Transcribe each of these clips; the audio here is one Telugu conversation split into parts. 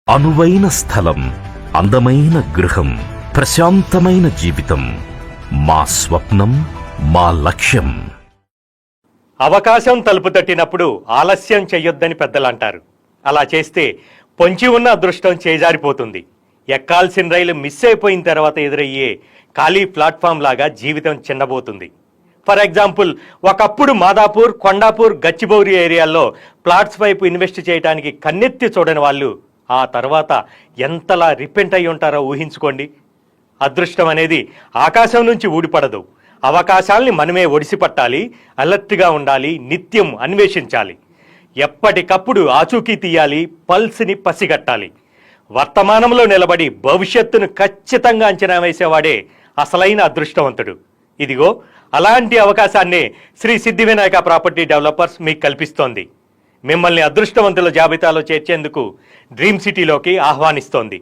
అనువైన స్థలం, అందమైన గృహం, ప్రశాంతమైన జీవితం మా స్వప్నం, మా లక్ష్యం. అవకాశం తలుపు తట్టినప్పుడు ఆలస్యం చెయ్యొద్దని పెద్దలంటారు. అలా చేస్తే పొంచి ఉన్న అదృష్టం చేజారిపోతుంది. ఎక్కాల్సిన రైలు మిస్ అయిపోయిన తర్వాత ఎదురయ్యే ఖాళీ ప్లాట్ఫామ్ లాగా జీవితం చిన్నబోతుంది. ఫర్ ఎగ్జాంపుల్, ఒకప్పుడు మాదాపూర్, కొండాపూర్, గచ్చిబౌరి ఏరియాల్లో ప్లాట్స్ వైపు ఇన్వెస్ట్ చేయడానికి కన్నెత్తి చూడని వాళ్ళు ఆ తర్వాత ఎంతలా రిపెంట్ అయి ఉంటారో ఊహించుకోండి. అదృష్టం అనేది ఆకాశం నుంచి ఊడిపడదు. అవకాశాల్ని మనమే ఒడిసి పట్టాలి, అలర్ట్గా ఉండాలి, నిత్యం అన్వేషించాలి. ఎప్పటికప్పుడు ఆచూకీ తీయాలి, పల్స్ని పసిగట్టాలి. వర్తమానంలో నిలబడి భవిష్యత్తును ఖచ్చితంగా అంచనా వేసేవాడే అసలైన అదృష్టవంతుడు. ఇదిగో అలాంటి అవకాశాన్నే శ్రీ సిద్ధి వినాయక ప్రాపర్టీ డెవలపర్స్ మీకు కల్పిస్తోంది. మిమ్మల్ని అదృష్టవంతుల జాబితాలో చేర్చేందుకు డ్రీమ్ సిటీలోకి ఆహ్వానిస్తోంది.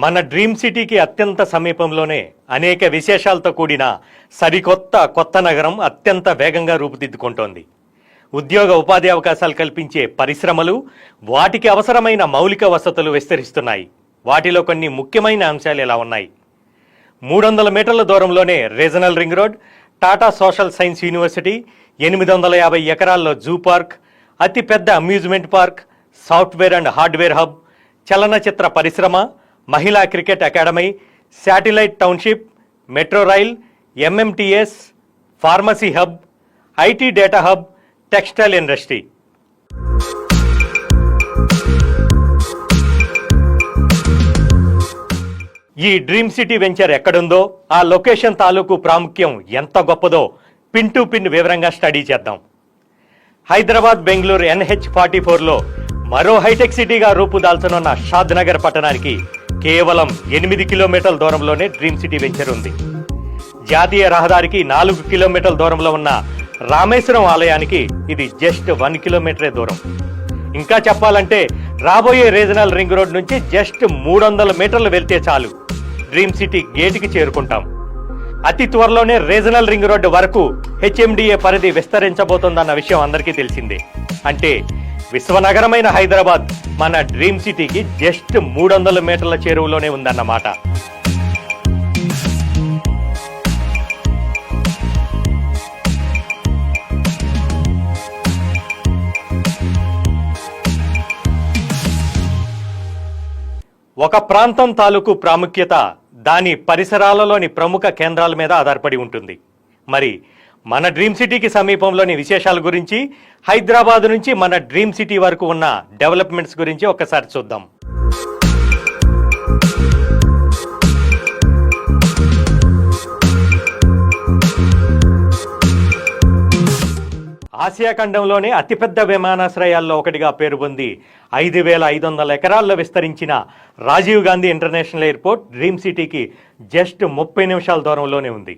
మన డ్రీమ్ సిటీకి అత్యంత సమీపంలోనే అనేక విశేషాలతో కూడిన కొత్త నగరం అత్యంత వేగంగా రూపుదిద్దుకుంటోంది. ఉద్యోగ ఉపాధి అవకాశాలు కల్పించే పరిశ్రమలు, వాటికి అవసరమైన మౌలిక వసతులు విస్తరిస్తున్నాయి. వాటిలో కొన్ని ముఖ్యమైన అంశాలు ఇలా ఉన్నాయి. 300 మీటర్ల దూరంలోనే regional ring road, Tata social science university, 850 ఎకరాల్లో జూ పార్క్, అతిపెద్ద amusement park, software and hardware hub, చలనచిత్ర పరిశ్రమ, మహిళా cricket academy, satellite township, metro rail, MMTS, pharmacy hub, IT data hub, textile industry. ఈ డ్రీమ్ సిటీ వెంచర్ ఎక్కడుందో, ఆ లొకేషన్ తాలూకు ప్రాముఖ్యం ఎంత గొప్పదో పిన్ టు పిన్ వివరంగా స్టడీ చేద్దాం. హైదరాబాద్ బెంగళూరు NH44లో మరో హైటెక్ సిటీగా రూపుదాల్చనున్న షాద్ నగర్ పట్టణానికి కేవలం 8 కిలోమీటర్ల దూరంలోనే డ్రీమ్ సిటీ వెంచర్ ఉంది. జాతీయ రహదారికి 4 కిలోమీటర్ల దూరంలో ఉన్న రామేశ్వరం ఆలయానికి ఇది జస్ట్ 1 కిలోమీటరే దూరం. ఇంకా చెప్పాలంటే రాబోయే రీజనల్ రింగ్ రోడ్ నుంచి జస్ట్ 300 మీటర్లు వెళ్తే చాలు డ్రీమ్ సిటీ గేటుకి చేరుకుంటాం. అతి త్వరలోనే రీజనల్ రింగ్ రోడ్డు వరకు HMDA పరిధి విస్తరించబోతోందన్న విషయం అందరికీ తెలిసిందే. అంటే విశ్వనగరమైన హైదరాబాద్ మన డ్రీమ్ సిటీకి జస్ట్ 300 మీటర్ల చేరువలోనే ఉందన్నమాట. ఒక ప్రాంతం తాలూకు ప్రాముఖ్యత దాని పరిసరాలలోని ప్రముఖ కేంద్రాల మీద ఆధారపడి ఉంటుంది. మరి మన డ్రీమ్ సిటీకి సమీపంలోని విశేషాల గురించి, హైదరాబాద్ నుంచి మన డ్రీమ్ సిటీ వరకు ఉన్న డెవలప్మెంట్స్ గురించి ఒక్కసారి చూద్దాం. ఆసియా ఖండంలోనే అతిపెద్ద విమానాశ్రయాల్లో ఒకటిగా పేరు పొంది 5500 ఎకరాల్లో విస్తరించిన Rajiv Gandhi international airport dream సిటీకి జస్ట్ 30 నిమిషాల దూరంలోనే ఉంది.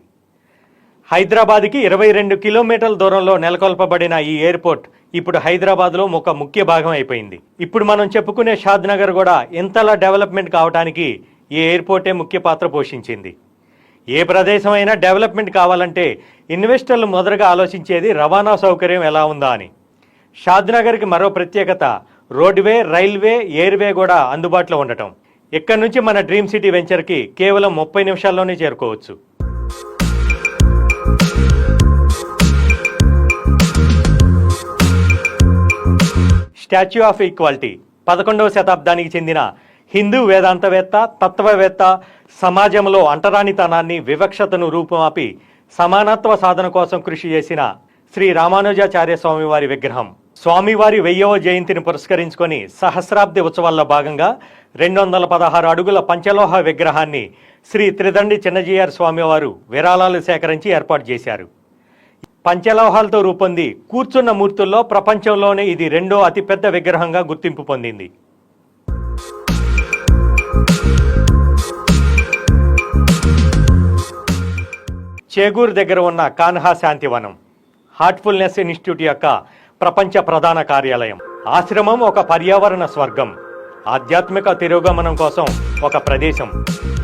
హైదరాబాద్కి 22 కిలోమీటర్ల దూరంలో నెలకొల్పబడిన ఈ ఎయిర్పోర్ట్ ఇప్పుడు హైదరాబాద్లో ఒక ముఖ్య భాగం అయిపోయింది. ఇప్పుడు మనం చెప్పుకునే షాద్ నగర్ కూడా ఇంతలా డెవలప్మెంట్ కావడానికి ఈ ఎయిర్పోర్టే ముఖ్య పాత్ర పోషించింది. ఏ ప్రదేశం అయినా డెవలప్మెంట్ కావాలంటే ఇన్వెస్టర్లు మొదటగా ఆలోచించేది రవాణా సౌకర్యం ఎలా ఉందా అని. షాద్ నగర్కి మరో ప్రత్యేకత రోడ్వే, రైల్వే, ఎయిర్వే కూడా అందుబాటులో ఉండటం. ఇక్కడి నుంచి మన డ్రీమ్ సిటీ వెంచర్కి కేవలం 30 నిమిషాల్లోనే చేరుకోవచ్చు. స్టాచ్యూ ఆఫ్ ఈక్వాలిటీ 11వ శతాబ్దానికి చెందిన హిందూ వేదాంతవేత్త, తత్వవేత్త, సమాజంలో అంటరానితనాన్ని, వివక్షతను రూపుమాపి సమానత్వ సాధన కోసం కృషి చేసిన శ్రీ రామానుజాచార్య స్వామివారి విగ్రహం. స్వామివారి 1000వ జయంతిని పురస్కరించుకొని సహస్రాబ్ది ఉత్సవాల్లో భాగంగా 216 అడుగుల పంచలోహ విగ్రహాన్ని శ్రీ త్రిదండి చిన్నజీయర్ స్వామివారు విరాళాలు సేకరించి ఏర్పాటు చేశారు. పంచలోహాలతో రూపొంది కూర్చున్న మూర్తుల్లో ప్రపంచంలోనే ఇది 2వ అతిపెద్ద విగ్రహంగా గుర్తింపు పొందింది. చేగూరు దగ్గర ఉన్న కాన్హా శాంతివనం హార్ట్ఫుల్నెస్ ఇన్స్టిట్యూట్ యొక్క ప్రపంచ ప్రధాన కార్యాలయం. ఆశ్రమం ఒక పర్యావరణ స్వర్గం, ఆధ్యాత్మిక తిరోగమనం కోసం ఒక ప్రదేశం.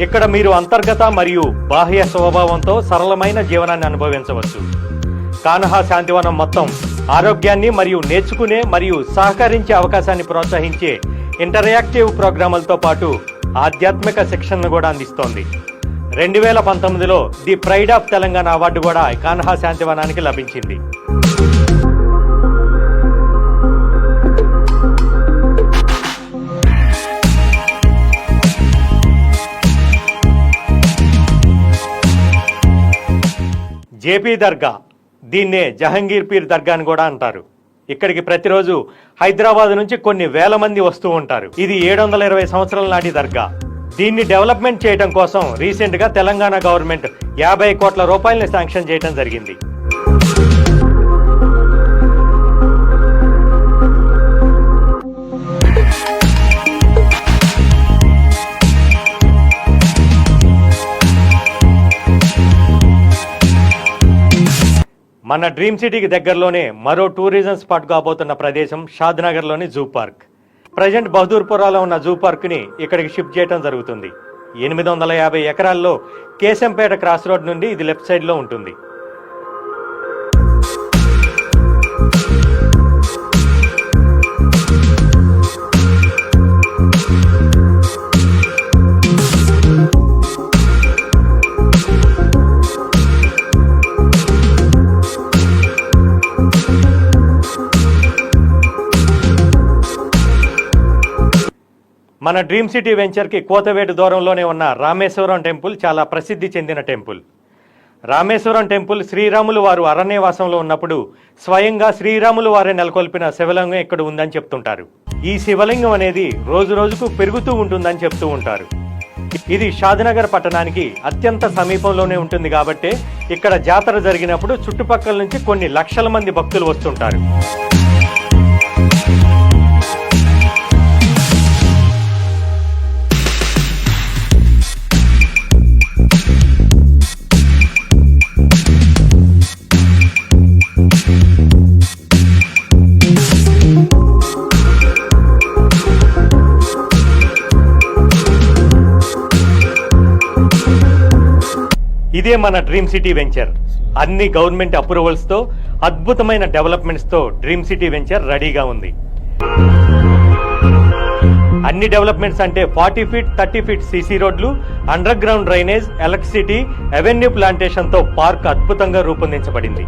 ఇక్కడ మీరు అంతర్గత మరియు బాహ్య స్వభావంతో సరళమైన జీవనాన్ని అనుభవించవచ్చు. కాన్హా శాంతివనం మొత్తం ఆరోగ్యాన్ని మరియు నేర్చుకునే మరియు సహకరించే అవకాశాన్ని ప్రోత్సహించే ఇంటరాక్టివ్ ప్రోగ్రాములతో పాటు ఆధ్యాత్మిక శిక్షణను కూడా అందిస్తోంది. 2019లో the pride of Telangana award కూడా కాన్హా శాంతివనానికి లభించింది. జేపీ దర్గా, దీన్నే జహంగీర్ పీర్ దర్గా అని కూడా అంటారు. ఇక్కడికి ప్రతిరోజు హైదరాబాద్ నుంచి కొన్ని వేల మంది వస్తూ ఉంటారు. ఇది 720 సంవత్సరాల నాటి దర్గా. దీన్ని డెవలప్మెంట్ చేయడం కోసం రీసెంట్ గా తెలంగాణ గవర్నమెంట్ 50 కోట్ల రూపాయలని శాంక్షన్ చేయడం జరిగింది. మన డ్రీమ్ సిటీకి దగ్గరలోనే మరో టూరిజం స్పాట్ కాబోతున్న ప్రదేశం షాద్నగర్లోని జూ పార్క్. ప్రజెంట్ బహదూర్పురాలో ఉన్న జూ పార్క్ని ఇక్కడికి షిఫ్ట్ చేయడం జరుగుతుంది. 850 ఎకరాల్లో కేశంపేట క్రాస్ రోడ్ నుండి ఇది లెఫ్ట్ సైడ్లో ఉంటుంది. మన డ్రీమ్ సిటీ వెంచర్కి కోతవేటు దూరంలోనే ఉన్న రామేశ్వరం టెంపుల్ చాలా ప్రసిద్ధి చెందిన టెంపుల్. రామేశ్వరం టెంపుల్ శ్రీరాములు వారు అరణ్యవాసంలో ఉన్నప్పుడు స్వయంగా శ్రీరాములు వారే నెలకొల్పిన శివలింగం ఇక్కడ ఉందని చెప్తుంటారు. ఈ శివలింగం అనేది రోజు రోజుకు పెరుగుతూ ఉంటుందని చెప్తూ ఉంటారు. ఇది షాద్నగర్ పట్టణానికి అత్యంత సమీపంలోనే ఉంటుంది కాబట్టి ఇక్కడ జాతర జరిగినప్పుడు చుట్టుపక్కల నుంచి కొన్ని లక్షల మంది భక్తులు వస్తుంటారు. ఇదే మన డ్రీమ్ సిటీ వెంచర్. అన్ని గవర్నమెంట్ అప్రూవల్స్తో, అద్భుతమైన డెవలప్మెంట్స్తో డ్రీమ్ సిటీ వెంచర్ రెడీగా ఉంది. అన్ని డెవలప్మెంట్స్ అంటే 40 ఫీట్ 30 ఫీట్ సీసీ రోడ్లు, underground drainage, electricity, avenue ప్లాంటేషన్తో పార్క్ అద్భుతంగా రూపొందించబడింది.